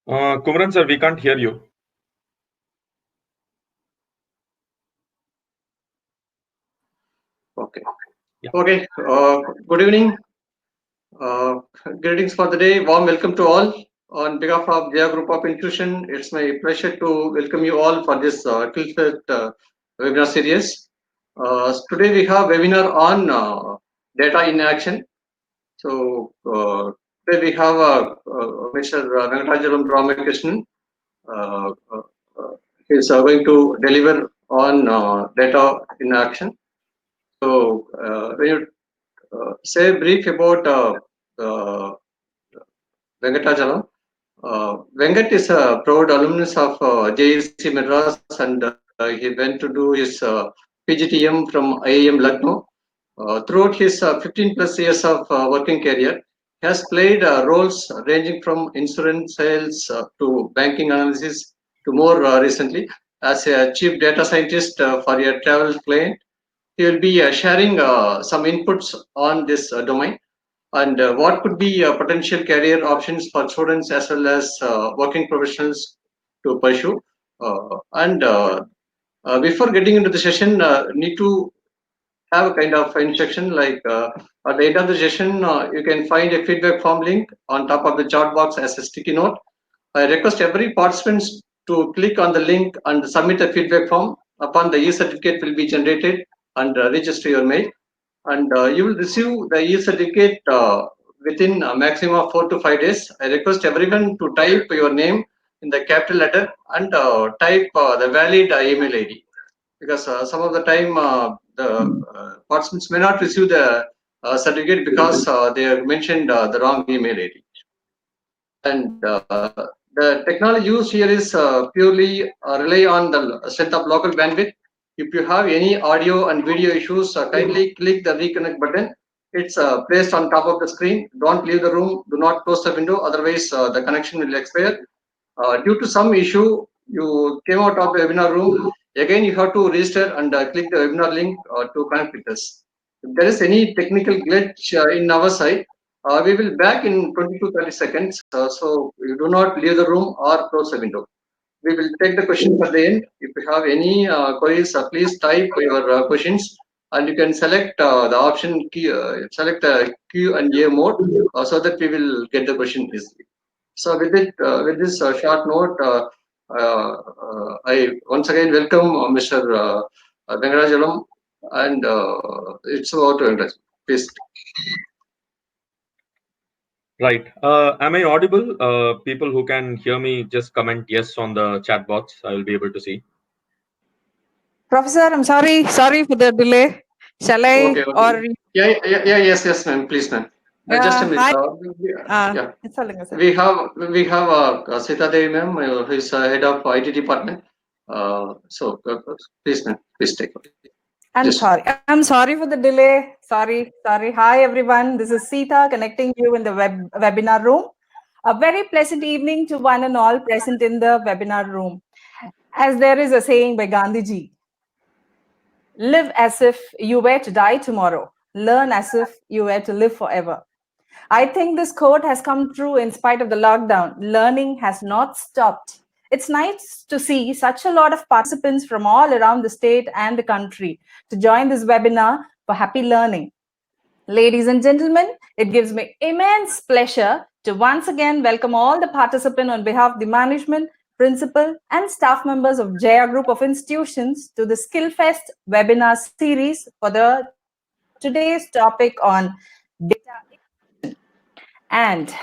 Kumran sir, we can't hear you. Okay. Yeah. Okay. Good evening. Uh, Greetings for the day. Warm welcome to all. On behalf of Jaya Group of Institution, it's my pleasure to welcome you all for this Skillfest webinar series. Today we have webinar on data in action. So today we have Mr. Venkatachalam Ramakrishnan. Uh, uh, uh, he's going to deliver on data in action. So when you say brief about Venkatachalam. Venkat is a proud alumnus of JEC Madras, and he went to do his PGTM from IIM Lucknow. Throughout his 15 plus years of working career, he has played roles ranging from insurance sales to banking analysis to more recently as a chief data scientist for a travel client. He will be sharing some inputs on this domain and what could be potential career options for students as well as working professionals to pursue. And before getting into the session, need to have a kind of instruction like at the end of the session, you can find a feedback form link on top of the chat box as a sticky note. I request every participant to click on the link and submit a feedback form. Upon the e-certificate will be generated and register your mail, and you will receive the e-certificate within a maximum of 4 to 5 days. I request everyone to type your name in the capital letter and type the valid email ID, because some of the time the participants may not receive the certificate because they have mentioned the wrong email ID. And the technology used here is purely rely on the strength of local bandwidth. If you have any audio and video issues, kindly click the reconnect button. It's placed on top of the screen. Don't leave the room. Do not close the window. Otherwise, the connection will expire. Due to some issue, you came out of the webinar room. Again, you have to register and click the webinar link to connect with us. If there is any technical glitch in our side, we will back in 20 to 30 seconds. So you do not leave the room or close the window. We will take the questions at the end. If you have any queries, please type your questions, and you can select the option key, select the Q and A mode, so that we will get the question easily. So with this short note, I once again welcome Mr. Venkatachalam, and it's about to Venkatachalam. Please. Right. Am I audible? People who can hear me, just comment yes on the chat box. I will be able to see. Professor, I'm sorry for the delay. Shall I Okay. or Yes, ma'am. Please, ma'am. Just a minute. hi? Yeah. It's சொல்லுங்க sir. We have Sita Devi ma'am, who is head of IT department. So please, ma'am, please take it. I'm sorry for the delay. Sorry. Hi everyone. This is Sita connecting you in the webinar room. A very pleasant evening to one and all present in the webinar room. As there is a saying by Gandhiji, live as if you were to die tomorrow. Learn as if you were to live forever. I think this quote has come true in spite of the lockdown. Learning has not stopped. It's nice to see such a lot of participants from all around the state and the country to join this webinar for happy learning. Ladies and gentlemen, it gives me immense pleasure to once again welcome all the participants on behalf of the management, principal, and staff members of Jaya Group of Institutions to the Skillfest webinar series for the today's topic on data. And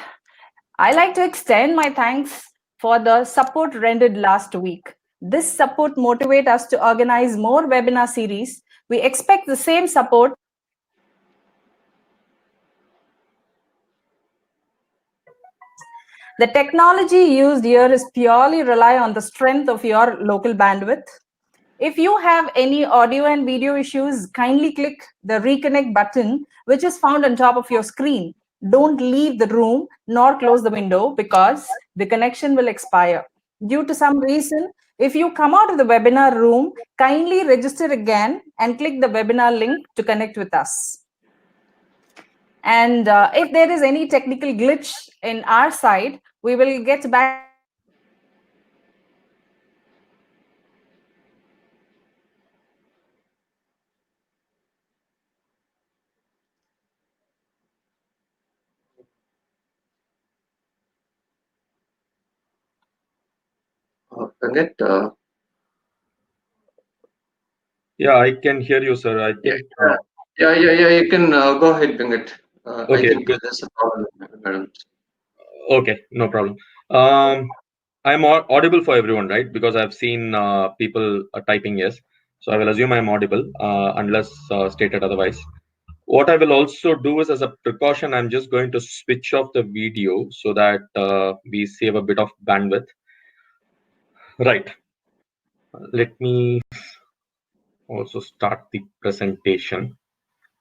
I like to extend my thanks for the support rendered last week. This support motivates us to organize more webinar series. We expect the same support. The technology used here is purely rely on the strength of your local bandwidth. If you have any audio and video issues, kindly click the reconnect button, which is found on top of your screen. Don't leave the room nor close the window because the connection will expire. Due to some reason, if you come out of the webinar room, kindly register again and click the webinar link to connect with us. And if there is any technical glitch in our side, we will get back Venkat, Yeah, I can hear you, sir. I think. yeah. You can go ahead, Venkat. I Okay. think there's a problem, madam. Okay, no problem. I'm audible for everyone, right? Because I've seen people typing yes. So I will assume I'm audible unless stated otherwise. What I will also do is, as a precaution, I'm just going to switch off the video so that we save a bit of bandwidth. Right. Let me also start the presentation.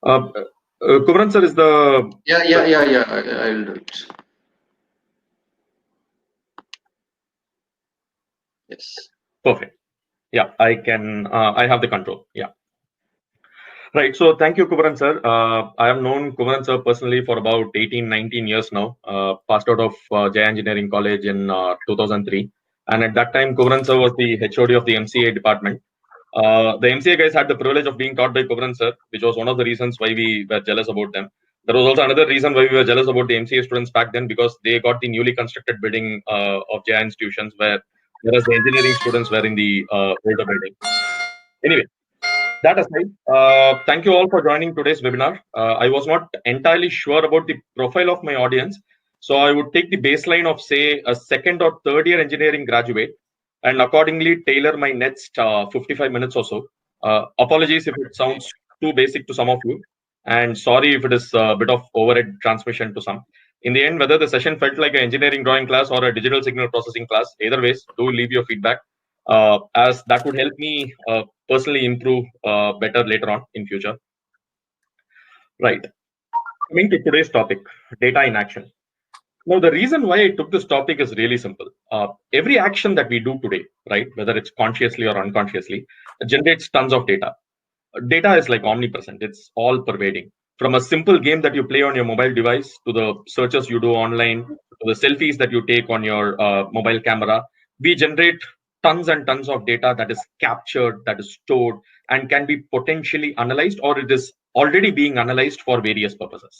Kumaran sir is the. Yeah. I'll do it. Yes. Perfect. Yeah, I can. I have the control. Yeah. Right. So thank you, Kumaran sir. I have known Kumaran sir personally for about 18, 19 years now. Passed out of Jaya Engineering College in 2003. And at that time, Kumaran sir was the HOD of the MCA department. The MCA guys had the privilege of being taught by Kumaran sir, which was one of the reasons why we were jealous about them. There was also another reason why we were jealous about the MCA students back then, because they got the newly constructed building of Jaya institutions, whereas the engineering students were in the older building. Anyway, that aside, thank you all for joining today's webinar. I was not entirely sure about the profile of my audience, so I would take the baseline of, say, a second or third year engineering graduate and accordingly tailor my next 55 minutes or so. Apologies if it sounds too basic to some of you, and sorry if it is a bit of overhead transmission to some. In the end, whether the session felt like an engineering drawing class or a digital signal processing class, either ways, do leave your feedback, as that would help me personally improve better later on in future. Right. Coming to today's topic, data in action. Now, the reason why I took this topic is really simple. Every action that we do today, right, whether it's consciously or unconsciously, generates tons of data. Data is like omnipresent. It's all pervading. From a simple game that you play on your mobile device to the searches you do online, to the selfies that you take on your mobile camera, we generate tons and tons of data that is captured, that is stored, and can be potentially analyzed, or it is already being analyzed for various purposes.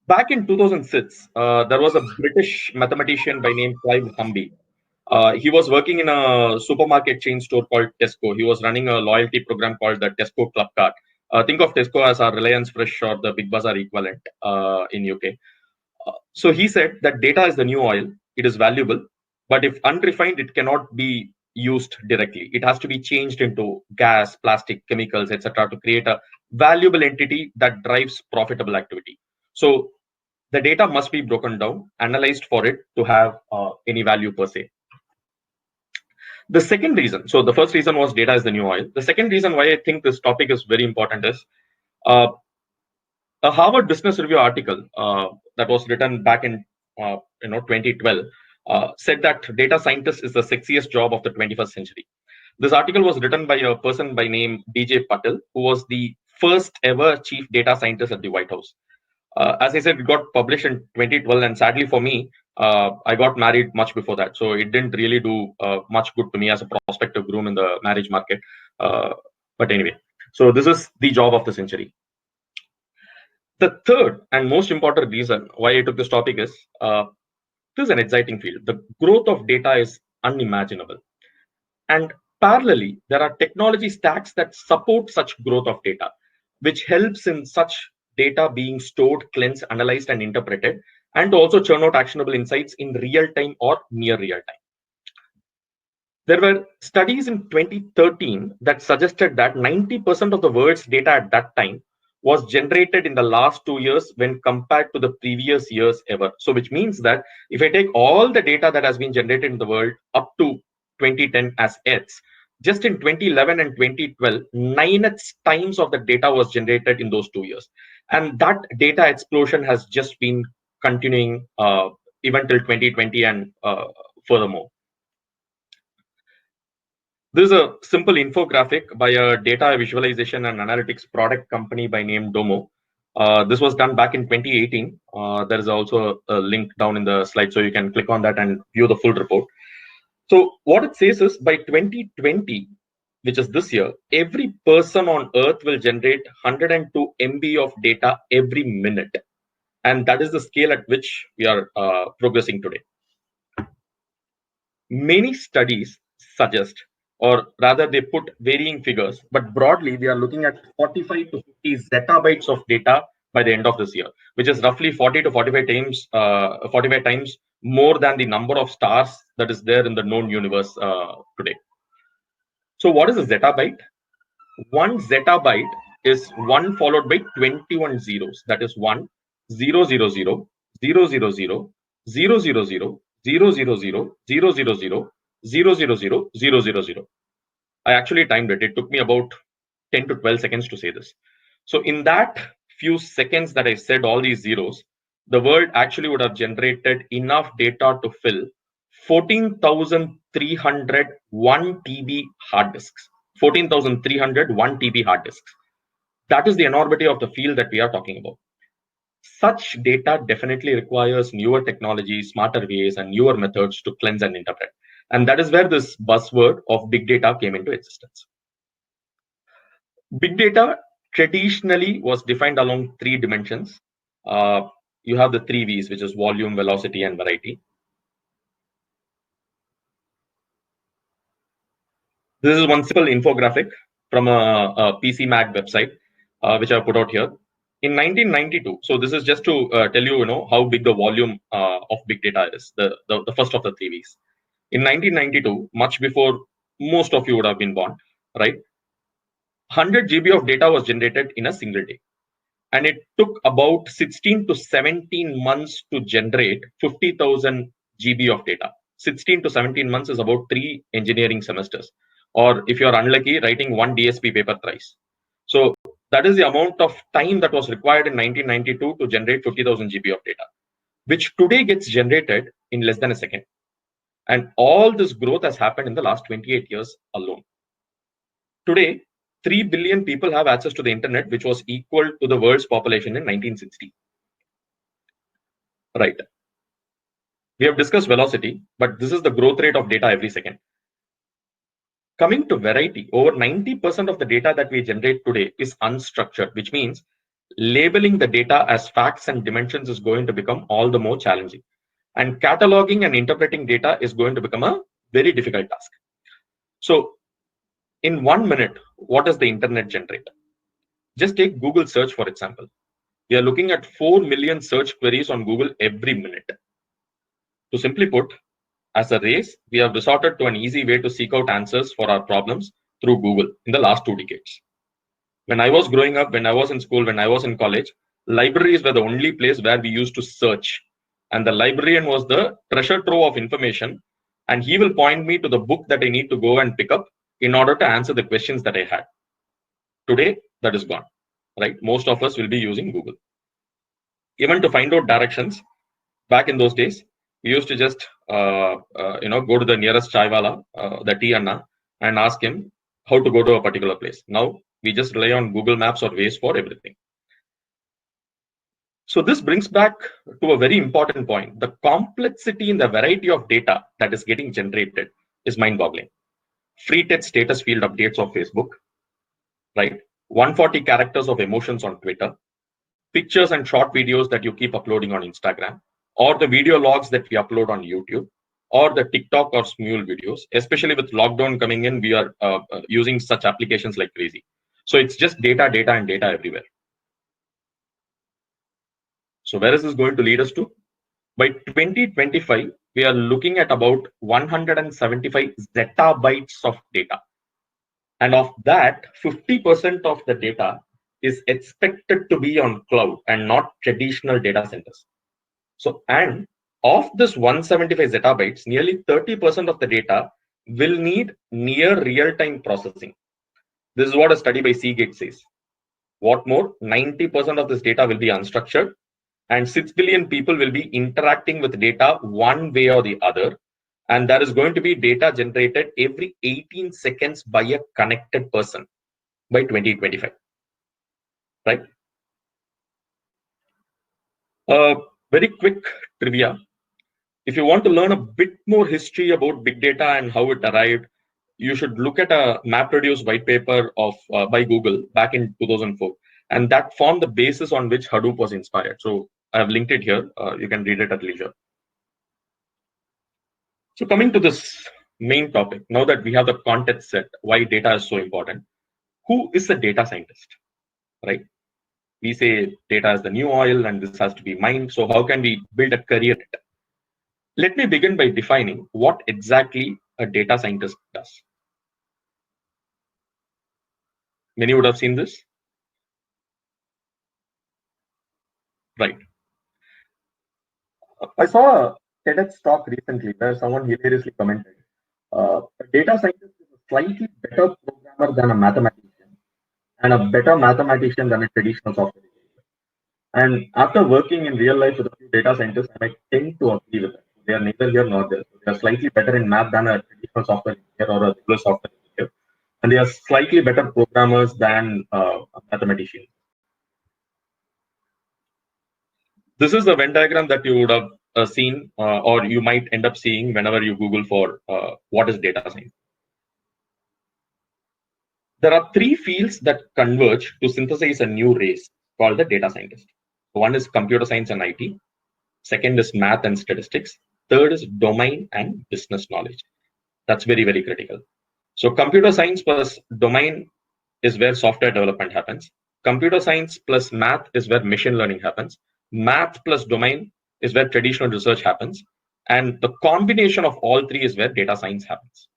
Back in 2006, there was a British mathematician by name Clive Humby. He was working in a supermarket chain store called Tesco. He was running a loyalty program called the Tesco Club Card. Think of Tesco as our Reliance Fresh or the Big Bazaar equivalent in UK. So he said that data is the new oil. It is valuable, but if unrefined, it cannot be used directly. It has to be changed into gas, plastic, chemicals, etc., to create a valuable entity that drives profitable activity. So the data must be broken down, analyzed for it to have any value per se. The second reason, so the first reason was data is the new oil. The second reason why I think this topic is very important is a Harvard Business Review article that was written back in 2012 said that data scientist is the sexiest job of the 21st century. This article was written by a person by name DJ Patel, who was the first ever chief data scientist at the White House. As I said, it got published in 2012, and sadly for me, I got married much before that, so it didn't really do much good to me as a prospective groom in the marriage market. But anyway, so this is the job of the century. The third and most important reason why I took this topic is this is an exciting field. The growth of data is unimaginable, and parallelly, there are technology stacks that support such growth of data, which helps in such data being stored, cleansed, analyzed, and interpreted, and to also churn out actionable insights in real time or near real time. There were studies in 2013 that suggested that 90% of the world's data at that time was generated in the last 2 years when compared to the previous years ever. So which means that if I take all the data that has been generated in the world up to 2010 as X, just in 2011 and 2012, 9x times of the data was generated in those 2 years. And that data explosion has just been continuing even till 2020 and furthermore. This is a simple infographic by a data visualization and analytics product company by name Domo. This was done back in 2018. There is also a link down in the slide, so you can click on that and view the full report. So what it says is by 2020, which is this year, every person on Earth will generate 102 MB of data every minute. And that is the scale at which we are progressing today. Many studies suggest, or rather they put varying figures, but broadly we are looking at 45 to 50 zettabytes of data by the end of this year, which is roughly 40 to 45 times more than the number of stars that is there in the known universe today. So what is a zettabyte? One zettabyte is 1 followed by 21 zeros. That is 1, 0, 0, 0, 0, 0, 0, 0, 0, 0, 0, 0, 0, 0, 0, 0, 0, 0, 0, 0, 0, 0. I actually timed it. It took me about 10 to 12 seconds to say this. So in that few seconds that I said all these zeros, the world actually would have generated enough data to fill 14,300 1 TB hard disks. 14,300 1 TB hard disks. That is the enormity of the field that we are talking about. Such data definitely requires newer technology, smarter ways, and newer methods to cleanse and interpret. And that is where this buzzword of big data came into existence. Big data traditionally was defined along 3 dimensions. You have the 3 V's, which is volume, velocity, and variety. This is one simple infographic from a PC Mag website, which I put out here. In 1992, so this is just to tell you, how big the volume of big data is, the first of the 3 V's. In 1992, much before most of you would have been born, right? 100 GB of data was generated in a single day. And it took about 16 to 17 months to generate 50,000 GB of data. 16 to 17 months is about 3 engineering semesters. Or if you're unlucky, writing 1 DSP paper thrice. So that is the amount of time that was required in 1992 to generate 50,000 GB of data, which today gets generated in less than a second. And all this growth has happened in the last 28 years alone. Today, 3 billion people have access to the internet, which was equal to the world's population in 1960. Right. We have discussed velocity, but this is the growth rate of data every second. Coming to variety, over 90% of the data that we generate today is unstructured, which means labeling the data as facts and dimensions is going to become all the more challenging. And cataloging and interpreting data is going to become a very difficult task. So in 1 minute, what does the internet generate? Just take Google search, for example. We are looking at 4 million search queries on Google every minute. To simply put, as a race, we have resorted to an easy way to seek out answers for our problems through Google in the last 2 decades. When I was growing up, when I was in school, when I was in college, libraries were the only place where we used to search. And the librarian was the treasure trove of information. And he will point me to the book that I need to go and pick up in order to answer the questions that I had. Today, that is gone, right? Most of us will be using Google. Even to find out directions, back in those days, we used to just go to the nearest chaiwala, the tea anna, and ask him how to go to a particular place. Now we just rely on Google Maps or Waze for everything. So this brings back to a very important point. The complexity in the variety of data that is getting generated is mind-boggling. Free text status field updates of Facebook, right? 140 characters of emotions on Twitter, pictures and short videos that you keep uploading on Instagram, or the video logs that we upload on YouTube, or the TikTok or Smule videos. Especially with lockdown coming in, we are using such applications like crazy. So it's just data, data, and data everywhere. So where is this going to lead us to? By 2025, we are looking at about 175 zettabytes of data. And of that, 50% of the data is expected to be on cloud and not traditional data centers. So, and of this 175 zettabytes, nearly 30% of the data will need near real-time processing. This is what a study by Seagate says. What more, 90% of this data will be unstructured, and 6 billion people will be interacting with data one way or the other. And there is going to be data generated every 18 seconds by a connected person by 2025, right? Very quick trivia. If you want to learn a bit more history about big data and how it arrived, you should look at a MapReduce white paper of by Google back in 2004. And that formed the basis on which Hadoop was inspired. So I have linked it here. You can read it at leisure. So coming to this main topic, now that we have the context set, why data is so important, who is a data scientist, right? We say data is the new oil and this has to be mined. So how can we build a career in it? Let me begin by defining what exactly a data scientist does. Many would have seen this, right? I saw a TEDx talk recently where someone hilariously commented, a data scientist is a slightly better programmer than a mathematician and a better mathematician than a traditional software engineer. And after working in real life with a few data scientists, I might tend to agree with that. They are neither here nor there. So they are slightly better in math than a traditional software engineer or a regular software engineer. And they are slightly better programmers than a mathematician. This is the Venn diagram that you would have seen or you might end up seeing whenever you Google for what is data science. There are three fields that converge to synthesize a new race called the data scientist. One is computer science and IT. Second is math and statistics. Third is domain and business knowledge. That's very, very critical. So computer science plus domain is where software development happens. Computer science plus math is where machine learning happens. Math plus domain is where traditional research happens. And the combination of all three is where data science happens.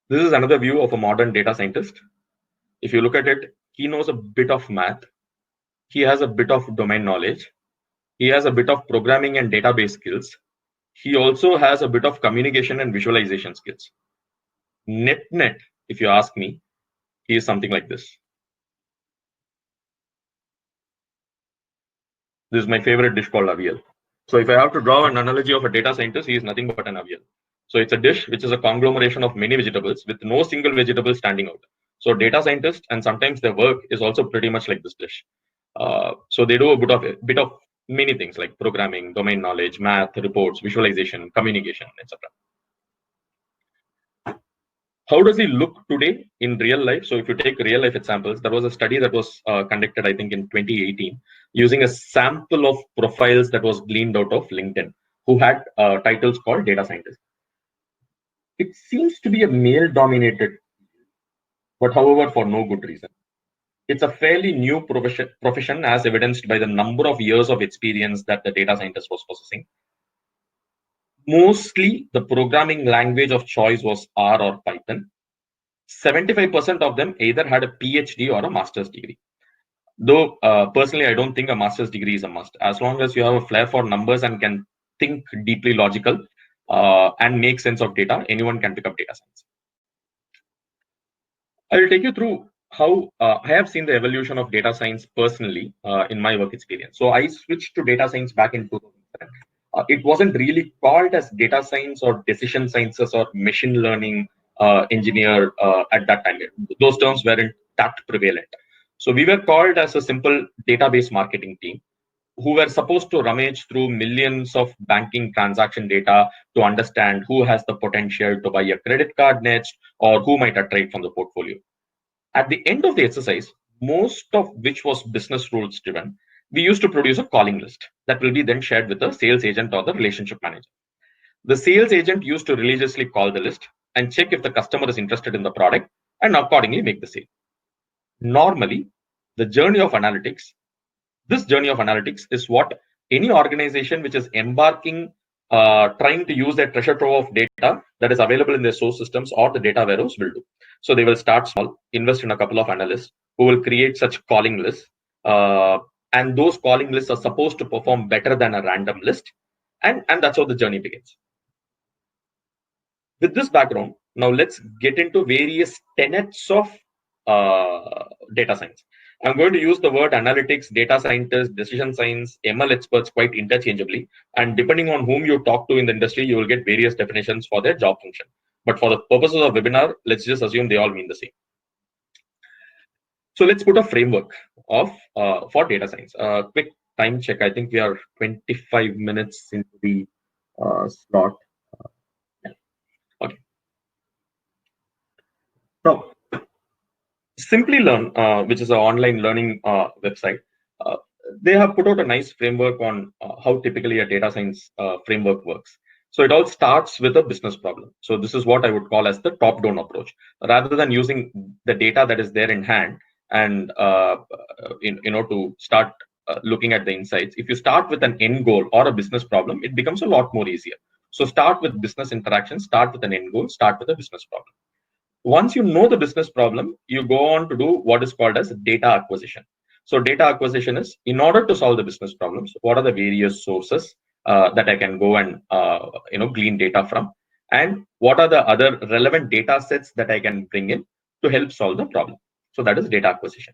This is another view of a modern data scientist. If you look at it, he knows a bit of math. He has a bit of domain knowledge. He has a bit of programming and database skills. He also has a bit of communication and visualization skills. Net, if you ask me, he is something like this. This is my favorite dish called avial. So if I have to draw an analogy of a data scientist, he is nothing but an avial. So it's a dish which is a conglomeration of many vegetables with no single vegetable standing out. So data scientists and sometimes their work is also pretty much like this dish. So they do a bit of many things like programming, domain knowledge, math, reports, visualization, communication, etc. How does he look today in real life? So if you take real life examples, there was a study that was conducted, I think, in 2018, using a sample of profiles that was gleaned out of LinkedIn, who had titles called data scientist. It seems to be a male-dominated, but however, for no good reason. It's a fairly new profession as evidenced by the number of years of experience that the data scientist was possessing. Mostly the programming language of choice was R or Python. 75% of them either had a PhD or a master's degree. Though personally, I don't think a master's degree is a must. As long as you have a flair for numbers and can think deeply logical and make sense of data, anyone can pick up data science. I will take you through how I have seen the evolution of data science personally in my work experience. So I switched to data science back in 2007. It wasn't really called as data science or decision sciences or machine learning engineer at that time. Those terms weren't that prevalent. So we were called as a simple database marketing team who were supposed to rummage through millions of banking transaction data to understand who has the potential to buy a credit card next or who might attract from the portfolio. At the end of the exercise, most of which was business rules driven, we used to produce a calling list that will be then shared with the sales agent or the relationship manager. The sales agent used to religiously call the list and check if the customer is interested in the product and accordingly make the sale. Normally, this journey of analytics is what any organization which is embarking, trying to use their treasure trove of data that is available in their source systems or the data warehouse will do. So they will start small, invest in a couple of analysts who will create such calling lists. And those calling lists are supposed to perform better than a random list. And that's how the journey begins. With this background, now let's get into various tenets of data science. I'm going to use the word analytics, data scientist, decision science, ML experts quite interchangeably. And depending on whom you talk to in the industry, you will get various definitions for their job function. But for the purposes of webinar, let's just assume they all mean the same. So let's put a framework of for data science. Quick time check. I think we are 25 minutes into the slot. Yeah. Okay. So Simply Learn, which is an online learning website, they have put out a nice framework on how typically a data science framework works. So it all starts with a business problem. So this is what I would call as the top-down approach. Rather than using the data that is there in hand and to start looking at the insights, if you start with an end goal or a business problem, it becomes a lot more easier. So start with business interaction, start with an end goal, start with a business problem. Once you know the business problem, you go on to do what is called as data acquisition. So data acquisition is, in order to solve the business problems, what are the various sources that I can go and glean data from, and what are the other relevant data sets that I can bring in to help solve the problem. So that is data acquisition.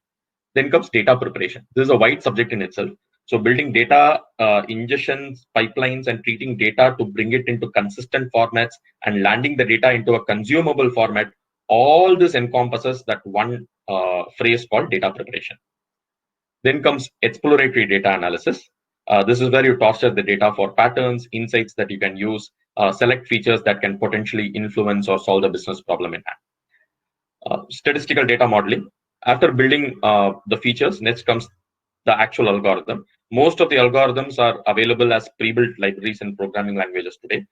Then comes data preparation. This is a wide subject in itself. So building data ingestions, pipelines, and treating data to bring it into consistent formats and landing the data into a consumable format, all this encompasses that one phrase called data preparation. Then comes exploratory data analysis. This is where you torture the data for patterns, insights that you can use, select features that can potentially influence or solve the business problem in hand. Statistical data modeling. After building the features, next comes the actual algorithm. Most of the algorithms are available as pre-built libraries in programming languages today.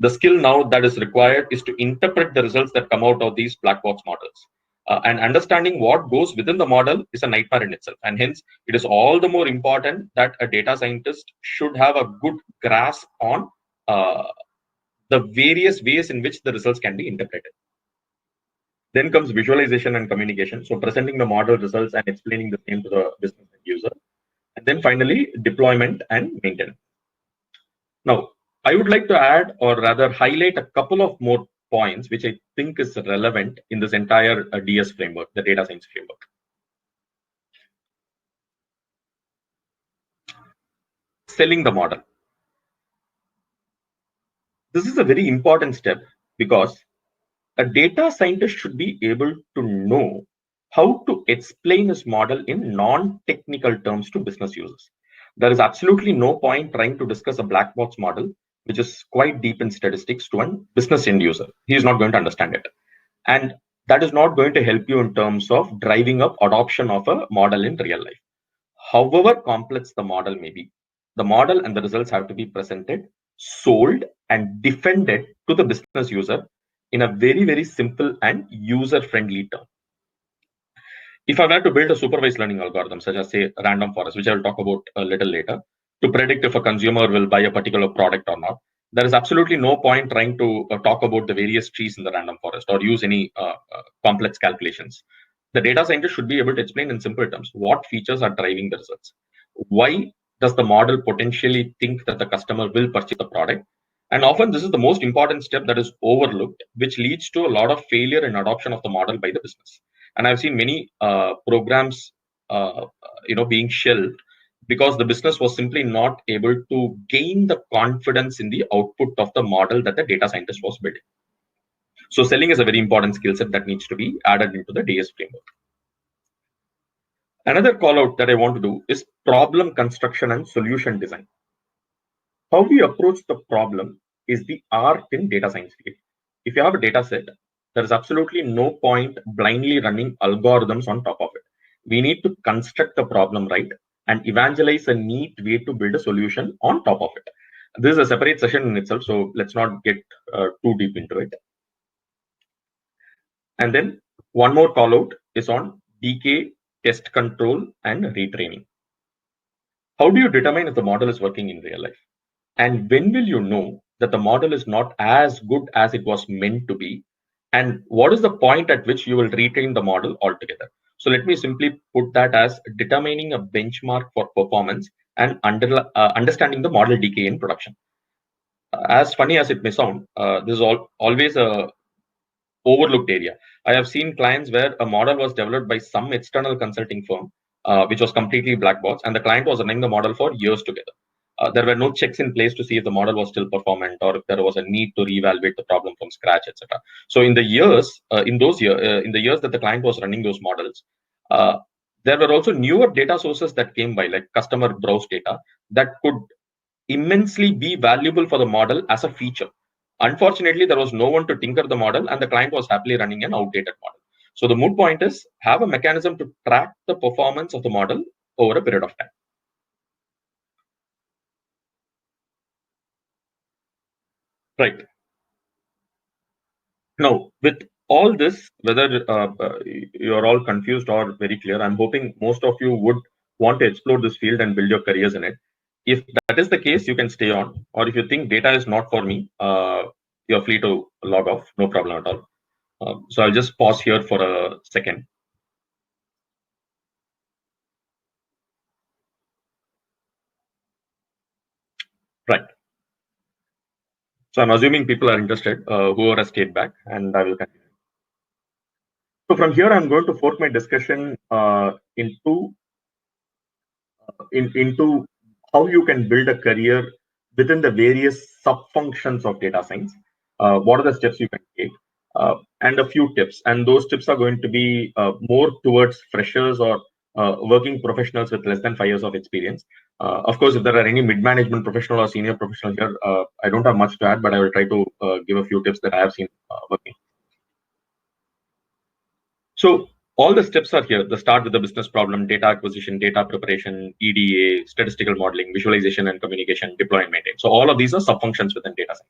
The skill now that is required is to interpret the results that come out of these black box models. And understanding what goes within the model is a nightmare in itself. And hence, it is all the more important that a data scientist should have a good grasp on the various ways in which the results can be interpreted. Then comes visualization and communication. So presenting the model results and explaining the same to the business user. And then finally, deployment and maintenance. Now, I would like to add, or rather highlight, a couple of more points which I think is relevant in this entire DS framework, the data science framework. Selling the model. This is a very important step because a data scientist should be able to know how to explain his model in non-technical terms to business users. There is absolutely no point trying to discuss a black box model, which is quite deep in statistics, to a business end user. He is not going to understand it. And that is not going to help you in terms of driving up adoption of a model in real life. However complex the model may be, the model and the results have to be presented, sold, and defended to the business user in a very, very simple and user-friendly term. If I were to build a supervised learning algorithm, such as say random forest, which I will talk about a little later, to predict if a consumer will buy a particular product or not, there is absolutely no point trying to talk about the various trees in the random forest or use any complex calculations. The data scientist should be able to explain in simple terms what features are driving the results. Why does the model potentially think that the customer will purchase the product? And often this is the most important step that is overlooked, which leads to a lot of failure in adoption of the model by the business. And I've seen many programs, being shelved because the business was simply not able to gain the confidence in the output of the model that the data scientist was building. So selling is a very important skill set that needs to be added into the DS framework. Another call out that I want to do is problem construction and solution design. How we approach the problem is the art in data science field. If you have a data set, there is absolutely no point blindly running algorithms on top of it. We need to construct the problem right and evangelize a neat way to build a solution on top of it. This is a separate session in itself, so let's not get too deep into it. And then one more call out is on DK, test control, and retraining. How do you determine if the model is working in real life? And when will you know that the model is not as good as it was meant to be? And what is the point at which you will retrain the model altogether? So let me simply put that as determining a benchmark for performance and understanding the model decay in production. As funny as it may sound, this is always a overlooked area. I have seen clients where a model was developed by some external consulting firm, which was completely black box, and the client was running the model for years together. There were no checks in place to see if the model was still performant or if there was a need to reevaluate the problem from scratch, etc. So in the years that the client was running those models, there were also newer data sources that came by, like customer browse data, that could immensely be valuable for the model as a feature. Unfortunately, there was no one to tinker the model, and the client was happily running an outdated model. So the moot point is, have a mechanism to track the performance of the model over a period of time. Right. Now, with all this, whether you're all confused or very clear, I'm hoping most of you would want to explore this field and build your careers in it. If that is the case, you can stay on. Or if you think data is not for me, you're free to log off. No problem at all. So I'll just pause here for a second. Right. So I'm assuming people are interested, whoever has stayed back, and I will continue. So from here, I'm going to fork my discussion into how you can build a career within the various sub-functions of data science. What are the steps you can take? And a few tips. And those tips are going to be more towards freshers or working professionals with less than 5 years of experience. Of course, if there are any mid-management professional or senior professional here, I don't have much to add, but I will try to give a few tips that I have seen working. So all the steps are here. The start with the business problem, data acquisition, data preparation, EDA, statistical modeling, visualization and communication, deploy and maintain. So all of these are sub-functions within data science.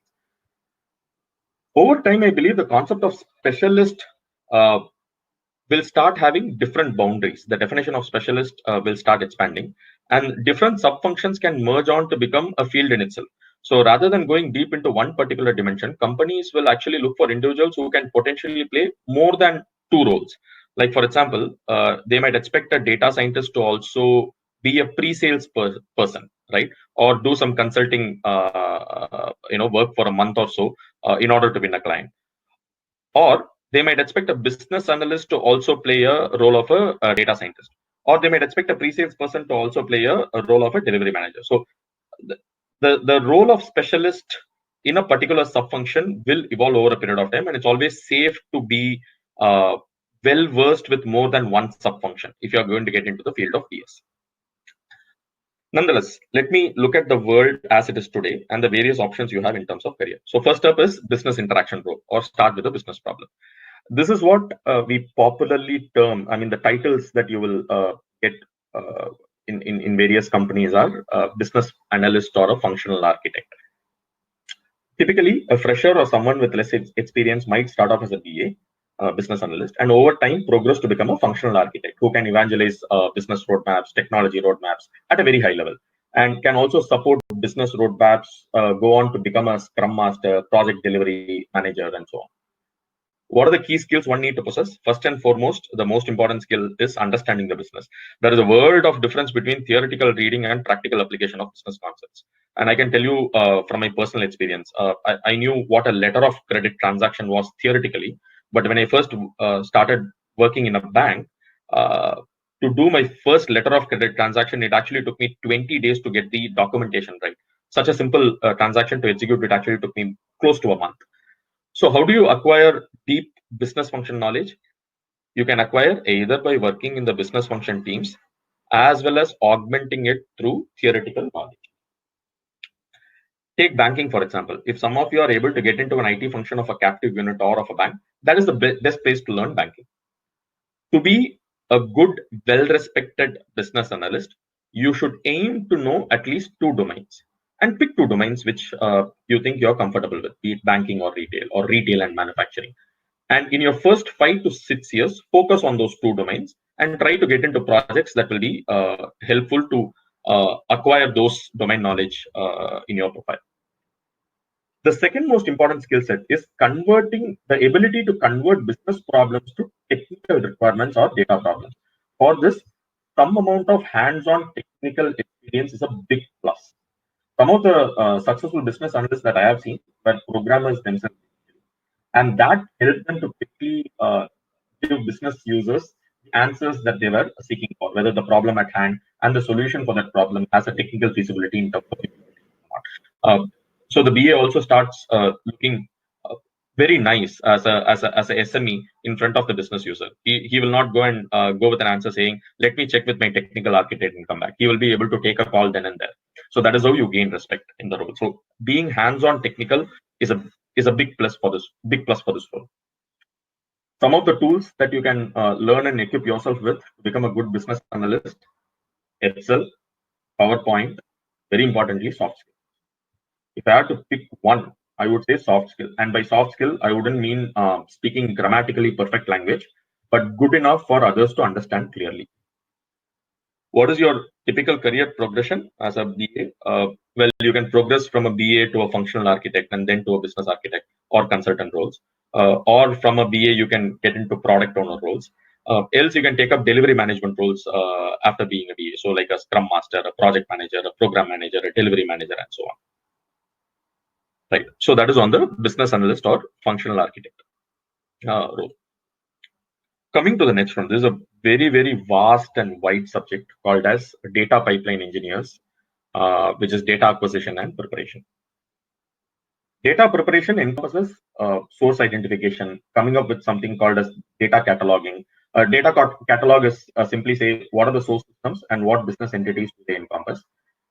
Over time, I believe the concept of specialist will start having different boundaries. The definition of specialist will start expanding, and different sub-functions can merge on to become a field in itself. So rather than going deep into one particular dimension, companies will actually look for individuals who can potentially play more than two roles. Like, for example, they might expect a data scientist to also be a pre-sales person, right? Or do some consulting, work for a month or so in order to win a client. Or they might expect a business analyst to also play a role of a data scientist. Or they might expect a pre-sales person to also play a role of a delivery manager. So the role of specialist in a particular sub-function will evolve over a period of time, and it's always safe to be well versed with more than one sub-function if you're going to get into the field of DS. Nonetheless, let me look at the world as it is today and the various options you have in terms of career. So first up is business interaction role, or start with a business problem. This is what we popularly term, the titles that you will get in various companies are business analyst or a functional architect. Typically, a fresher or someone with less experience might start off as a BA, business analyst, and over time progress to become a functional architect who can evangelize business roadmaps, technology roadmaps at a very high level, and can also support business roadmaps, go on to become a scrum master, project delivery manager, and so on. What are the key skills one need to possess? First and foremost, the most important skill is understanding the business. There is a world of difference between theoretical reading and practical application of business concepts. And I can tell you from my personal experience, I knew what a letter of credit transaction was theoretically, but when I first started working in a bank, to do my first letter of credit transaction, it actually took me 20 days to get the documentation right. Such a simple transaction to execute, it actually took me close to a month. So how do you acquire deep business function knowledge? You can acquire either by working in the business function teams as well as augmenting it through theoretical knowledge. Take banking, for example. If some of you are able to get into an IT function of a captive unit or of a bank, that is the best place to learn banking. To be a good, well-respected business analyst, you should aim to know at least two domains. And pick two domains which you think you're comfortable with, be it banking or retail and manufacturing. And in your first 5 to 6 years, focus on those two domains and try to get into projects that will be helpful to acquire those domain knowledge in your profile. The second most important skill set is converting the ability to convert business problems to technical requirements or data problems. For this, some amount of hands-on technical experience is a big plus. Some of the successful business analysts that I have seen were programmers themselves, and that helped them to quickly give business users the answers that they were seeking for, whether the problem at hand and the solution for that problem has a technical feasibility in terms of so the BA also starts looking very nice as a SME in front of the business user. He will not go and go with an answer saying, "Let me check with my technical architect and come back." He will be able to take a call then and there. So that is how you gain respect in the role. So being hands-on technical is a big plus for this role. Some of the tools that you can learn and equip yourself with to become a good business analyst: Excel, PowerPoint, very importantly, soft skills. If I had to pick one, I would say soft skill. And by soft skill, I wouldn't mean speaking grammatically perfect language, but good enough for others to understand clearly. What is your typical career progression as a BA? Well, you can progress from a BA to a functional architect and then to a business architect or consultant roles. Or from a BA, you can get into product owner roles. Else, you can take up delivery management roles after being a BA. So, like a Scrum Master, a project manager, a program manager, a delivery manager, and so on. Right. So that is on the business analyst or functional architect role. Coming to the next one, this is a very, very vast and wide subject called as data pipeline engineers, which is data acquisition and preparation. Data preparation encompasses source identification, coming up with something called as data cataloging. Data catalog is simply say what are the source systems and what business entities do they encompass.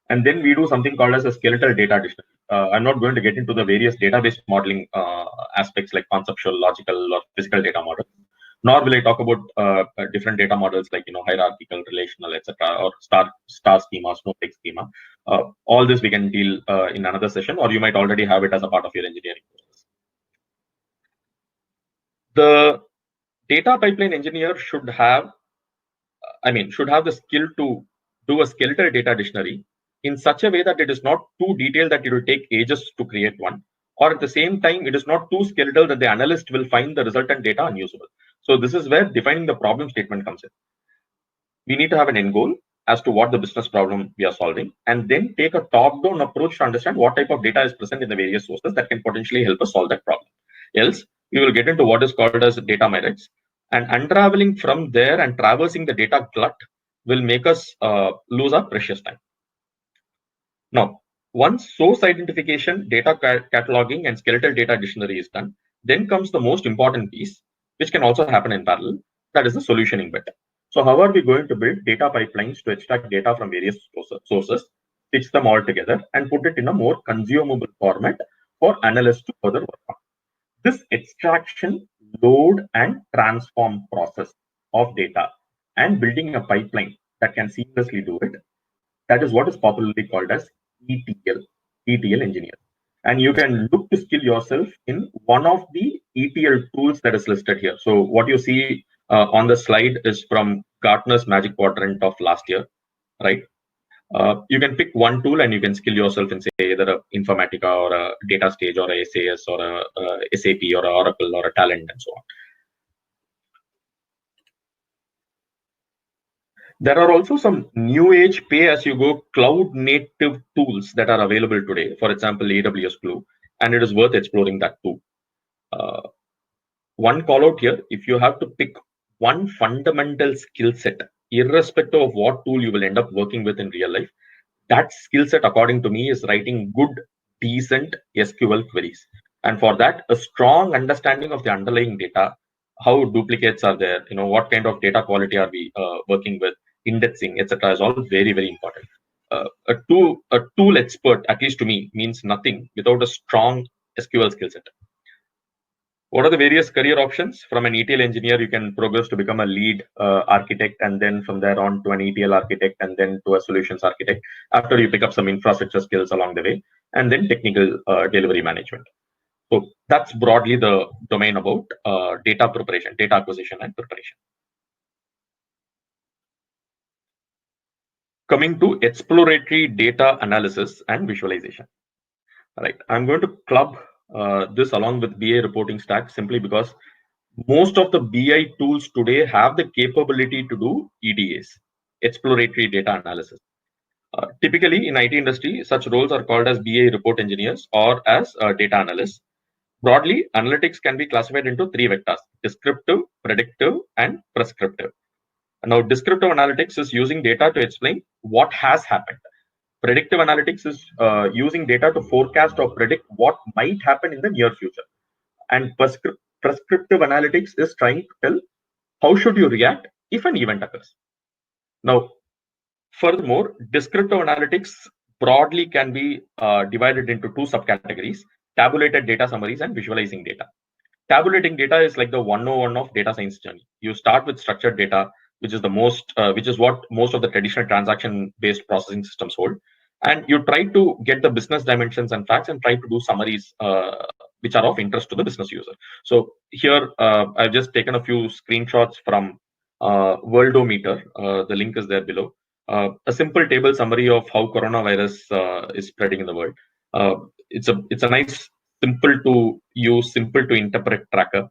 And then we do something called as a skeletal data dictionary. I'm not going to get into the various database modeling aspects like conceptual, logical, or physical data models. Nor will I talk about different data models like hierarchical, relational, etc., or star schema, snowflake schema. All this we can deal in another session, or you might already have it as a part of your engineering process. The data pipeline engineer should have the skill to do a skeletal data dictionary in such a way that it is not too detailed that it will take ages to create one, or at the same time, it is not too skeletal that the analyst will find the resultant data unusable. So this is where defining the problem statement comes in. We need to have an end goal as to what the business problem we are solving, and then take a top-down approach to understand what type of data is present in the various sources that can potentially help us solve that problem. Else, we will get into what is called as data merits, and unraveling from there and traversing the data glut will make us lose our precious time. Now, once source identification, data cataloging, and skeletal data dictionary is done, then comes the most important piece, which can also happen in parallel, that is the solutioning bit. So how are we going to build data pipelines to extract data from various sources, stitch them all together, and put it in a more consumable format for analysts to further work on? This extraction, load, and transform process of data and building a pipeline that can seamlessly do it, that is what is popularly called as ETL engineer. And you can look to skill yourself in one of the ETL tools that is listed here. So what you see on the slide is from Gartner's Magic Quadrant of last year, right? You can pick one tool and you can skill yourself in, say, either a Informatica or a Data Stage or a SAS or a SAP or a Oracle or a Talent and so on. There are also some new age pay-as-you-go cloud native tools that are available today. For example, AWS Glue, and it is worth exploring that too. One call out here, if you have to pick one fundamental skill set, irrespective of what tool you will end up working with in real life, that skill set, according to me, is writing good, decent SQL queries. And for that, a strong understanding of the underlying data, how duplicates are there, what kind of data quality are we working with, indexing, etc., is all very, very important. A tool expert, at least to me, means nothing without a strong SQL skill set. What are the various career options? From an ETL engineer, you can progress to become a lead architect, and then from there on to an ETL architect, and then to a solutions architect, after you pick up some infrastructure skills along the way, and then technical delivery management. So that's broadly the domain about data preparation, data acquisition and preparation. Coming to exploratory data analysis and visualization. All right, I'm going to club this along with BI reporting stack simply because most of the BI tools today have the capability to do EDAs, exploratory data analysis. Typically in IT industry, such roles are called as BI report engineers or as data analysts. Broadly, analytics can be classified into three vectors: descriptive, predictive, and prescriptive. Now, descriptive analytics is using data to explain what has happened. Predictive analytics is using data to forecast or predict what might happen in the near future. And prescriptive analytics is trying to tell how should you react if an event occurs. Now, furthermore, descriptive analytics broadly can be divided into two subcategories: tabulated data summaries and visualizing data. Tabulating data is like the 101 of data science journey. You start with structured data, which is what most of the traditional transaction-based processing systems hold. and you try to get the business dimensions and facts and try to do summaries which are of interest to the business user. So here I've just taken a few screenshots from Worldometer. The link is there below. A simple table summary of how coronavirus is spreading in the world. It's a nice, simple to use, simple to interpret tracker.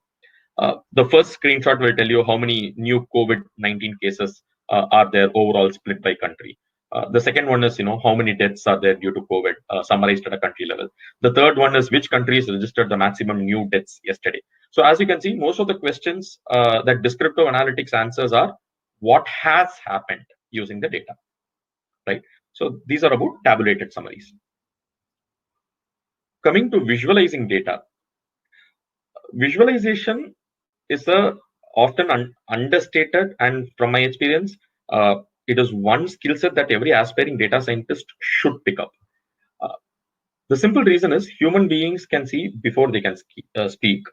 The first screenshot will tell you how many new COVID-19 cases are there overall split by country. The second one is, how many deaths are there due to COVID, summarized at a country level. The third one is which countries registered the maximum new deaths yesterday. So as you can see, most of the questions that descriptive analytics answers are what has happened using the data, right? So these are about tabulated summaries. Coming to visualizing data, visualization is a often understated, and from my experience, it is one skill set that every aspiring data scientist should pick up. The simple reason is human beings can see before they can speak,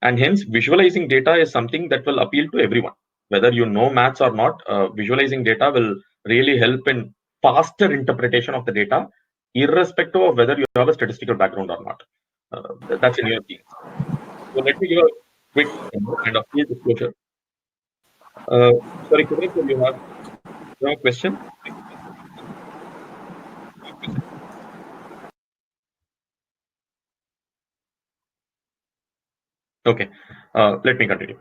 and hence visualizing data is something that will appeal to everyone. Whether you know maths or not, visualizing data will really help in faster interpretation of the data, irrespective of whether you have a statistical background or not. That's in your team. So let me give a quick kind of full disclosure. Sorry, Kumail, you have a question? Okay, let me continue.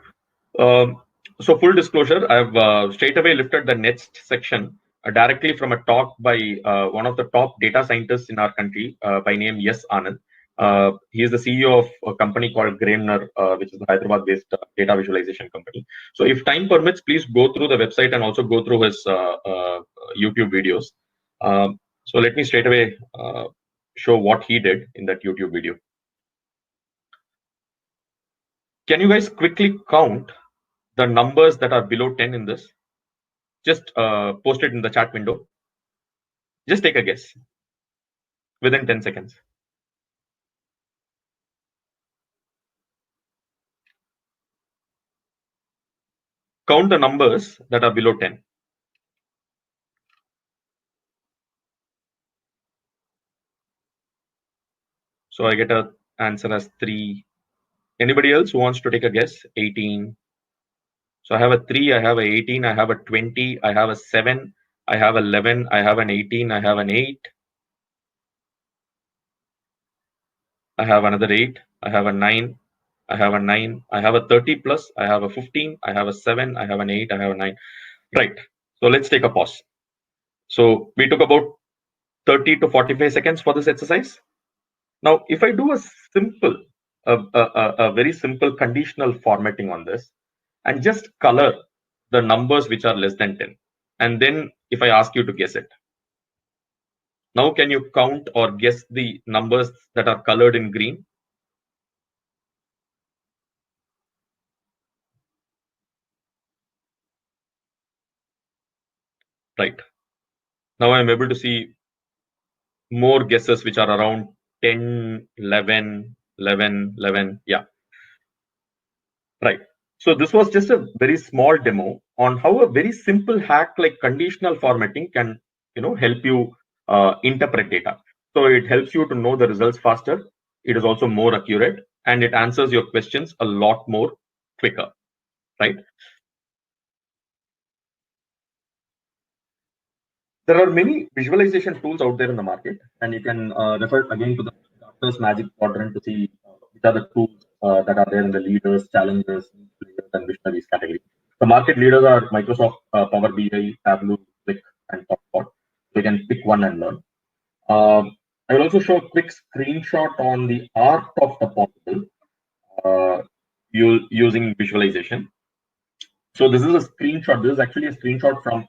So full disclosure, I've straight away lifted the next section directly from a talk by one of the top data scientists in our country by name Yes Anand. He is the CEO of a company called Grainer, which is a Hyderabad-based data visualization company. So if time permits, please go through the website and also go through his YouTube videos. So let me straight away show what he did in that YouTube video. Can you guys quickly count the numbers that are below 10 in this? Just post it in the chat window. Just take a guess within 10 seconds. Count the numbers that are below 10. So I get an answer as 3. Anybody else who wants to take a guess? 18. So I have a 3, I have a 18, I have a 20, I have a 7, I have 11, I have an 18, I have an 8. I have another 8, I have a 9, I have a 9, I have a 30 plus, I have a 15, I have a 7, I have an 8, I have a 9. Right. So let's take a pause. So we took about 30 to 45 seconds for this exercise. Now, if I do a simple, a very simple conditional formatting on this and just color the numbers which are less than 10, and then if I ask you to guess it. Now, can you count or guess the numbers that are colored in green? Right. Now I'm able to see more guesses which are around 10, 11, 11, 11. Yeah. Right. So this was just a very small demo on how a very simple hack like conditional formatting can, help you interpret data. So it helps you to know the results faster. It is also more accurate, and it answers your questions a lot more quicker, right? There are many visualization tools out there in the market, and you can refer again to the Gartner's Magic Quadrant to see which are the tools that are there in the leaders, challengers, players, and visionaries category. The market leaders are Microsoft Power BI, Tableau, Qlik, and TopSpot. So you can pick one and learn. I will also show a quick screenshot on the art of the possible using visualization. So this is a screenshot. This is actually a screenshot from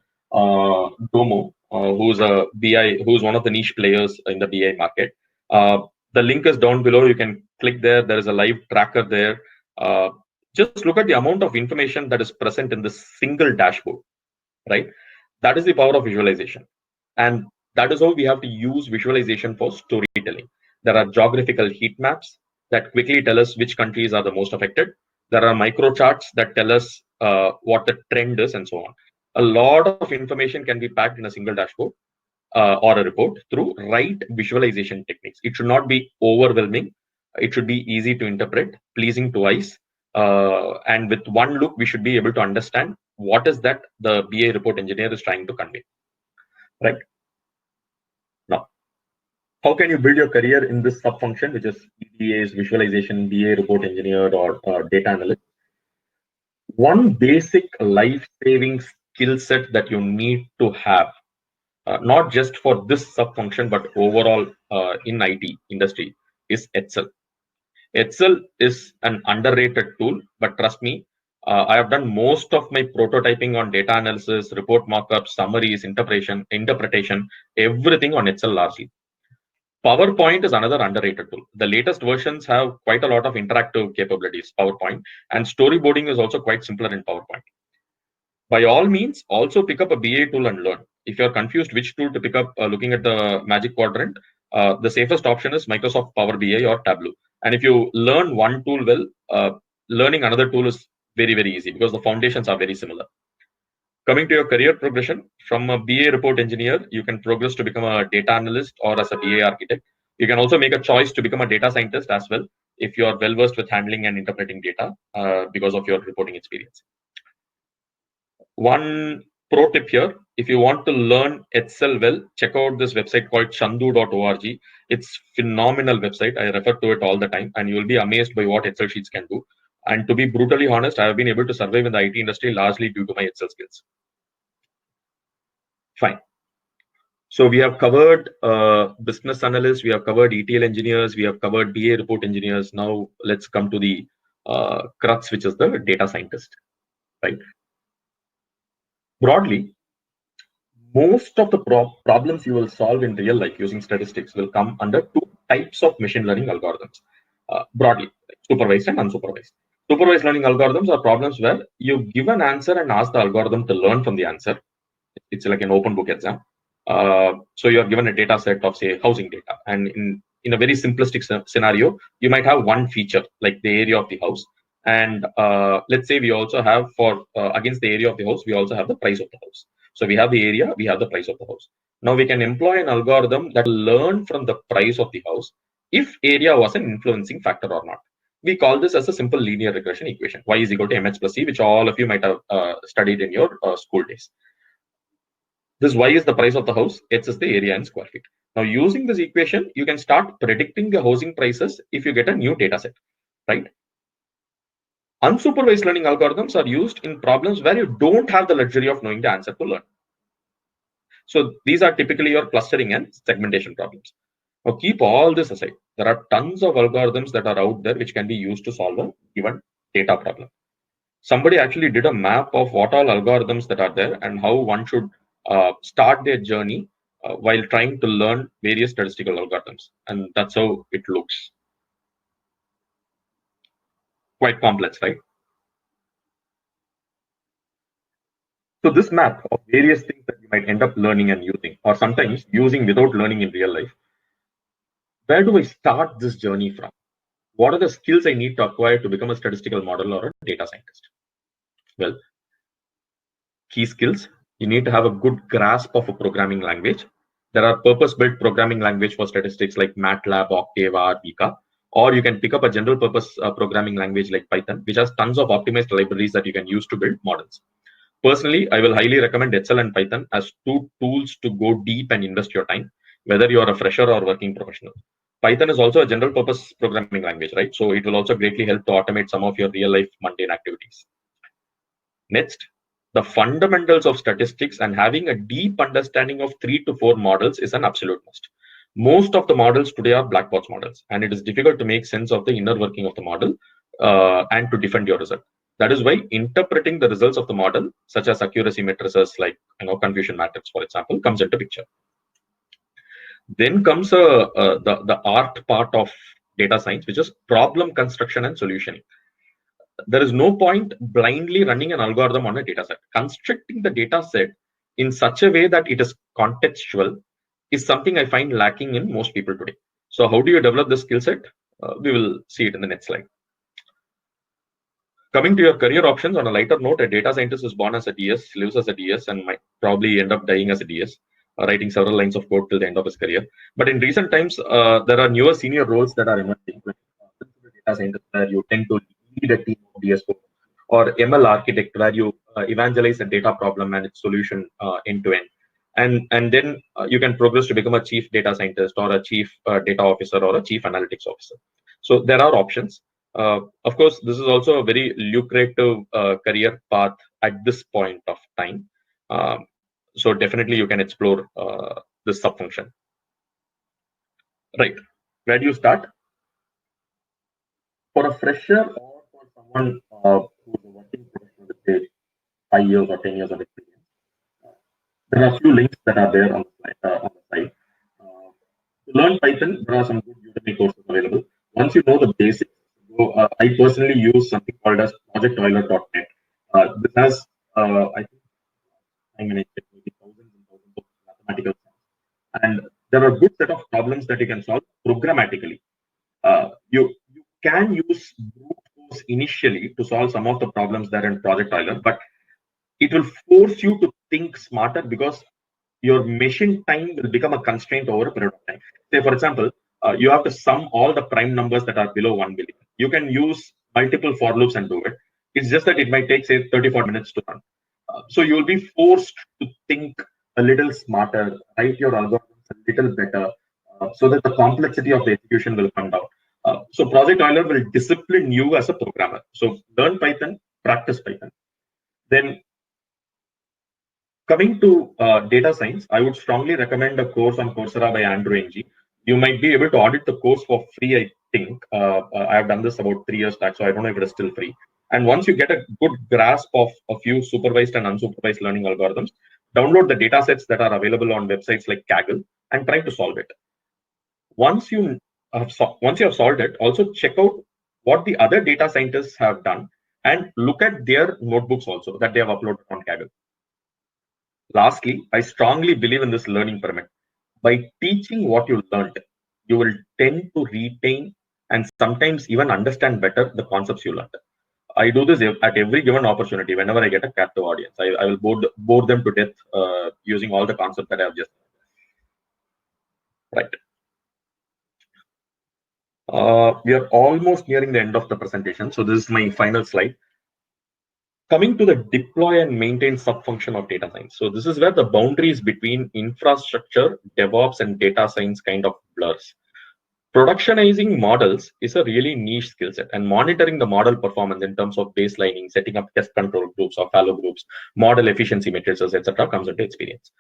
Domo, who's a BI, who's one of the niche players in the BI market. The link is down below. You can click there. There is a live tracker there. Just look at the amount of information that is present in this single dashboard, right? That is the power of visualization. And that is how we have to use visualization for storytelling. There are geographical heat maps that quickly tell us which countries are the most affected. There are micro charts that tell us what the trend is and so on. A lot of information can be packed in a single dashboard. or a report through right visualization techniques. It should not be overwhelming. It should be easy to interpret, pleasing to eyes, and with one look, we should be able to understand what is that the BA report engineer is trying to convey. Right now, how can you build your career in this sub function, which is EDA's visualization, BA report engineer, or data analyst? One basic life-saving skill set that you need to have, not just for this sub function, but overall in IT industry, is Excel. Excel is an underrated tool, but trust me, I have done most of my prototyping on data analysis, report markups, summaries, interpretation, everything on Excel largely. PowerPoint is another underrated tool. The latest versions have quite a lot of interactive capabilities, PowerPoint, and storyboarding is also quite simpler in PowerPoint. By all means, also pick up a BA tool and learn. If you're confused which tool to pick up looking at the magic quadrant, the safest option is Microsoft Power BI or Tableau. And if you learn one tool well, learning another tool is very, very easy because the foundations are very similar. Coming to your career progression, from a BA report engineer, you can progress to become a data analyst or as a BA architect. You can also make a choice to become a data scientist as well if you are well versed with handling and interpreting data because of your reporting experience. One pro tip here, if you want to learn Excel well, check out this website called chandu.org. It's phenomenal website. I refer to it all the time, and you'll be amazed by what Excel sheets can do. And to be brutally honest, I have been able to survive in the IT industry largely due to my Excel skills. Fine. So we have covered business analysts, we have covered ETL engineers, we have covered BA report engineers. Now let's come to the crux, which is the data scientist, right? Broadly, most of the problems you will solve in real life using statistics will come under two types of machine learning algorithms. Broadly, supervised and unsupervised. Supervised learning algorithms are problems where you give an answer and ask the algorithm to learn from the answer. It's like an open book exam. So you're given a data set of, say, housing data. And in a very simplistic scenario, you might have one feature, like the area of the house. And let's say we also have for against the area of the house, we also have the price of the house. So we have the area, we have the price of the house. Now we can employ an algorithm that will learn from the price of the house if area was an influencing factor or not. We call this as a simple linear regression equation, y is equal to mx plus c, which all of you might have studied in your school days. This y is the price of the house, x is the area in square feet. Now using this equation, you can start predicting the housing prices if you get a new data set, right? Unsupervised learning algorithms are used in problems where you don't have the luxury of knowing the answer to learn. So these are typically your clustering and segmentation problems. Now keep all this aside. There are tons of algorithms that are out there which can be used to solve a given data problem. Somebody actually did a map of what all algorithms that are there and how one should start their journey while trying to learn various statistical algorithms. And that's how it looks. Quite complex, right? So this map of various things that you might end up learning and using, or sometimes using without learning in real life, where do I start this journey from? What are the skills I need to acquire to become a statistical model or a data scientist? Well, key skills, you need to have a good grasp of a programming language. There are purpose-built programming language for statistics like MATLAB, Octave, or Pika, or you can pick up a general purpose programming language like Python, which has tons of optimized libraries that you can use to build models. Personally, I will highly recommend Excel and Python as two tools to go deep and invest your time, whether you are a fresher or working professional. Python is also a general purpose programming language, right? So it will also greatly help to automate some of your real life mundane activities. Next, the fundamentals of statistics and having a deep understanding of 3 to 4 models is an absolute must. Most of the models today are black box models, and it is difficult to make sense of the inner working of the model and to defend your result. That is why interpreting the results of the model, such as accuracy matrices like confusion matrix, for example, comes into picture. Then comes the art part of data science, which is problem construction and solutioning. There is no point blindly running an algorithm on a data set. Constructing the data set in such a way that it is contextual is something I find lacking in most people today. So how do you develop this skill set? We will see it in the next slide. Coming to your career options, on a lighter note, a data scientist is born as a DS, lives as a DS, and might probably end up dying as a DS. writing several lines of code till the end of his career. But in recent times, there are newer senior roles that are emerging, like principal data scientist, where you tend to lead a team of DSO, or ML architect, where you evangelize a data problem and its solution end to end. And then you can progress to become a chief data scientist or a chief data officer or a chief analytics officer. So there are options. Of course, this is also a very lucrative career path at this point of time. So definitely you can explore this subfunction. Right. Where do you start? For a fresher or for someone who's a working professional with say 5 years or 10 years of experience, there are a few links that are there on the site. To learn Python, there are some good Udemy courses available. Once you know the basics, so, I personally use something called as projectoiler.net. This has, I think, maybe thousands and thousands of mathematical sums. And there are a good set of problems that you can solve programmatically. You can use brute force initially to solve some of the problems that are in projectoiler, but it will force you to think smarter because your machine time will become a constraint over a period of time. Say, for example, you have to sum all the prime numbers that are below 1 billion. You can use multiple for loops and do it. It's just that it might take, say, 34 minutes to run. So you will be forced to think a little smarter, write your algorithms a little better, so that the complexity of the execution will come down. So projectoiler will discipline you as a programmer. So learn Python, practice Python. Then coming to data science, I would strongly recommend a course on Coursera by Andrew Ng. You might be able to audit the course for free, I think. I have done this about 3 years back, so I don't know if it is still free. And once you get a good grasp of a few supervised and unsupervised learning algorithms, download the data sets that are available on websites like Kaggle and try to solve it. Once you have solved it, also check out what the other data scientists have done and look at their notebooks also that they have uploaded on Kaggle. Lastly, I strongly believe in this learning pyramid. By teaching what you learned, you will tend to retain and sometimes even understand better the concepts you learned. I do this at every given opportunity. Whenever I get a captive audience, I will bore them to death using all the concepts that I have just right. We are almost nearing the end of the presentation, so this is my final slide. Coming to the deploy and maintain subfunction of data science. So this is where the boundaries between infrastructure, DevOps, and data science kind of blurs. Productionizing models is a really niche skill set, and monitoring the model performance in terms of baselining, setting up test control groups or fallow groups, model efficiency matrices, etc., comes into experience.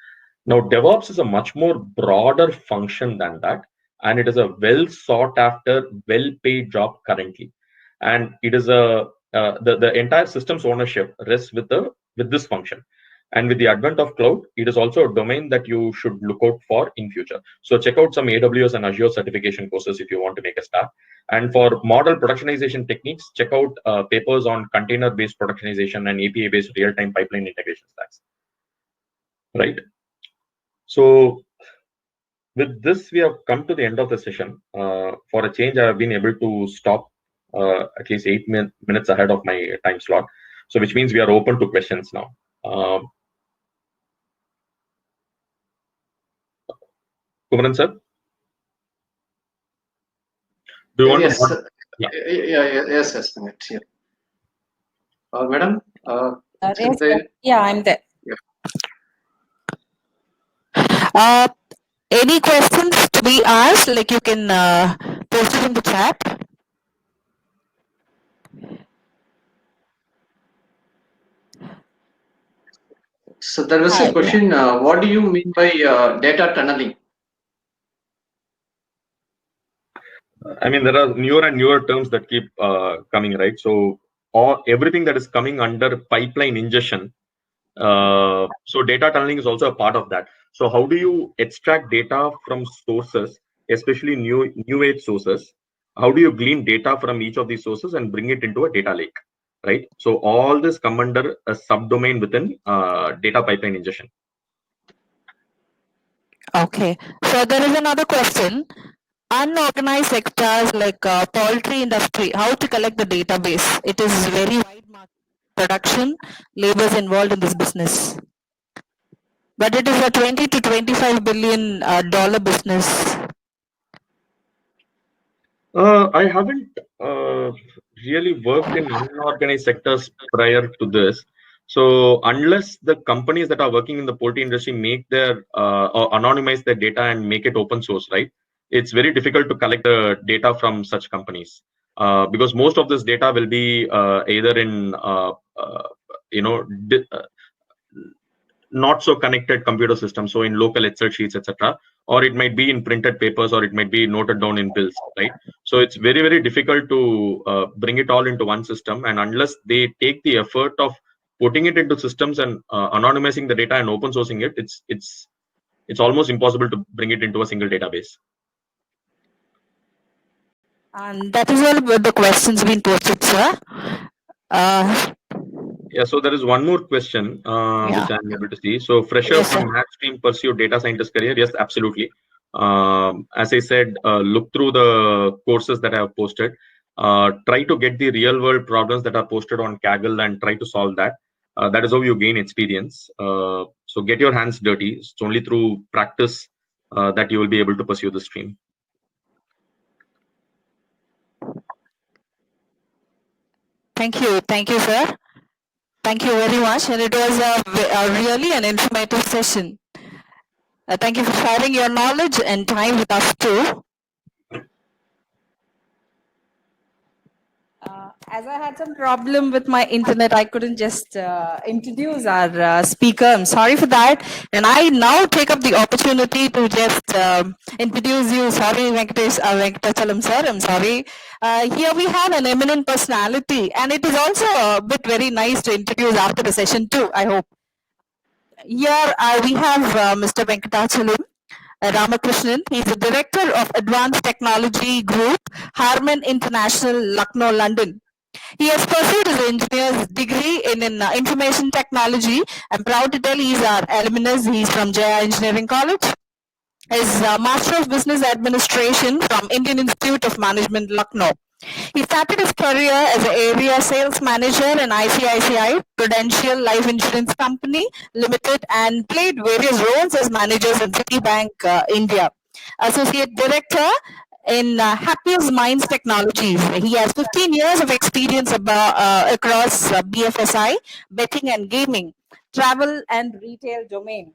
Now, DevOps is a much more broader function than that, and it is a well sought after, well paid job currently. And it is the entire system's ownership rests with this function. And with the advent of cloud, it is also a domain that you should look out for in future. So check out some AWS and Azure certification courses if you want to make a start. And for model productionization techniques, check out papers on container-based productionization and API-based real-time pipeline integration stacks. Right. So with this, we have come to the end of the session. For a change, I have been able to stop at least 8 minutes ahead of my time slot. So which means we are open to questions now. Kumaran sir, do you want yes, to? Yes, yeah. Madam, yeah, I'm there. Yeah. Any questions to be asked? Like you can post it in the chat. So there was a question. What do you mean by data tunneling? I mean, there are newer and newer terms that keep coming, right? So everything that is coming under pipeline ingestion. So data tunneling is also a part of that. So how do you extract data from sources, especially new age sources? How do you glean data from each of these sources and bring it into a data lake, right? So all this come under a subdomain within data pipeline ingestion. Okay. So there is another question. Unorganized sectors like poultry industry, how to collect the database? It is very wide market production, labors involved in this business. but it is a 20 to 25 billion dollar business. I haven't really worked in unorganized sectors prior to this. So unless the companies that are working in the poultry industry make their or anonymize their data and make it open source, right? It's very difficult to collect the data from such companies because most of this data will be either in you know not so connected computer systems, so in local Excel sheets, etc., or it might be in printed papers, or it might be noted down in bills, right? So it's very, very difficult to bring it all into one system, and unless they take the effort of putting it into systems and anonymizing the data and open sourcing it, it's almost impossible to bring it into a single database. And that is all with the questions being posted, sir. Yeah, so there is one more question which I'm able to see. So freshers Yes, from sir. math stream pursue data scientist career. Yes, absolutely. As I said, look through the courses that I have posted. Try to get the real world problems that are posted on Kaggle and try to solve that. That is how you gain experience. So get your hands dirty. It's only through practice that you will be able to pursue the stream. Thank you, sir. Thank you very much, and it was a really an informative session. Thank you for sharing your knowledge and time with us too. As I had some problem with my internet, I couldn't just introduce our speaker. I'm sorry for that. And I now take up the opportunity to just introduce you. Sorry, Venkatachalam sir. I'm sorry. Here we have an eminent personality, and it is also a bit very nice to introduce after the session too, I hope. Here we have Mr. Venkatachalam Ramakrishnan. He's the Director of Advanced Technology Group, Harman International, Lucknow, London. He has pursued his engineer's degree in information technology. I'm proud to tell he's our alumnus. He's from Jaya Engineering College. His Master of Business Administration from Indian Institute of Management, Lucknow. He started his career as an area sales manager in ICICI Prudential Life Insurance Company Limited and played various roles as managers in Citibank, India. Associate Director in Happiest Minds Technologies. He has 15 years of experience across BFSI, betting and gaming, travel and retail domain.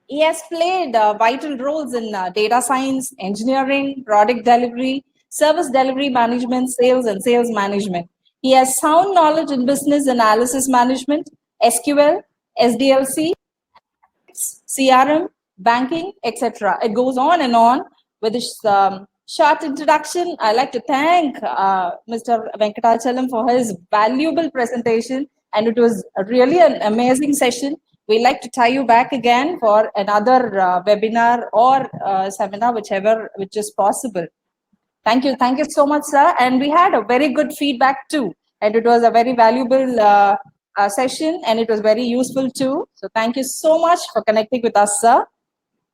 He has played vital roles in data science, engineering, product delivery, service delivery management, sales and sales management. He has sound knowledge in business analysis management, SQL, SDLC, CRM, banking, etc. It goes on and on. With this short introduction, I'd like to thank Mr. Venkatachalam for his valuable presentation, and it was really an amazing session. We'd like to tie you back again for another webinar or seminar, which is possible. Thank you so much, sir. And we had a very good feedback too, and it was a very valuable session, and it was very useful too. So thank you so much for connecting with us, sir.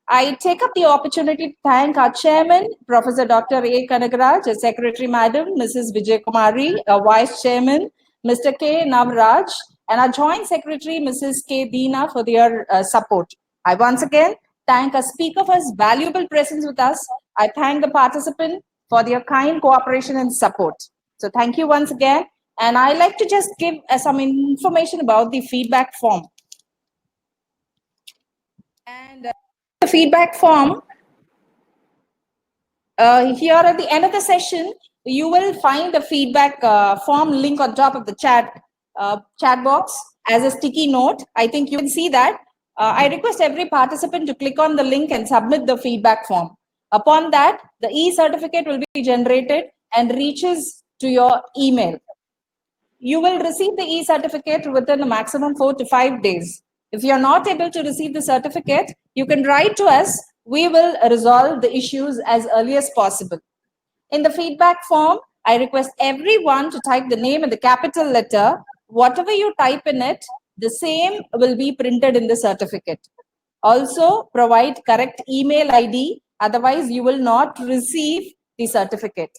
I take up the opportunity to thank our chairman, Professor Dr. A. Kanagaraj, Secretary Madam, Mrs. Vijay Kumari, Vice Chairman, Mr. K. Navraj, and our Joint Secretary, Mrs. K. Deena, for their support. I once again thank our speaker for his valuable presence with us. I thank the participant for their kind cooperation and support. So thank you once again. And I like to just give some information about the feedback form. And the feedback form, here at the end of the session, you will find the feedback form link on top of the chat box as a sticky note. I think you can see that. I request every participant to click on the link and submit the feedback form. Upon that, the e-certificate will be generated and reaches to your email. You will receive the e-certificate within a maximum 4 to 5 days. If you are not able to receive the certificate, you can write to us. We will resolve the issues as early as possible. In the feedback form, I request everyone to type the name in the capital letter. Whatever you type in it, the same will be printed in the certificate. Also, provide correct email ID. Otherwise, you will not receive the certificate.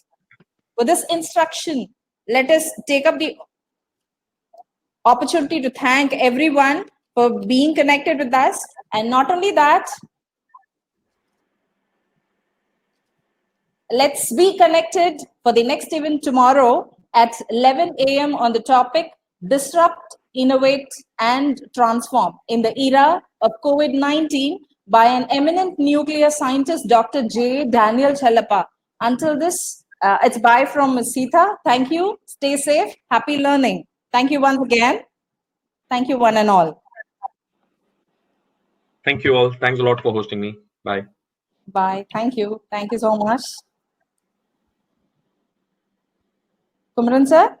With this instruction, let us take up the opportunity to thank everyone for being connected with us. And not only that, let's be connected for the next event tomorrow at 11 a.m. on the topic Disrupt, Innovate, and Transform in the era of COVID-19 by an eminent nuclear scientist, Dr. J. Daniel Chalapa. Until this, it's bye from Ms. Sita. Thank you. Stay safe. Happy learning. Thank you once again. Thank you, one and all. Thank you all. Thanks a lot for hosting me. Bye. Bye. Thank you. Thank you so much. Kumran sir?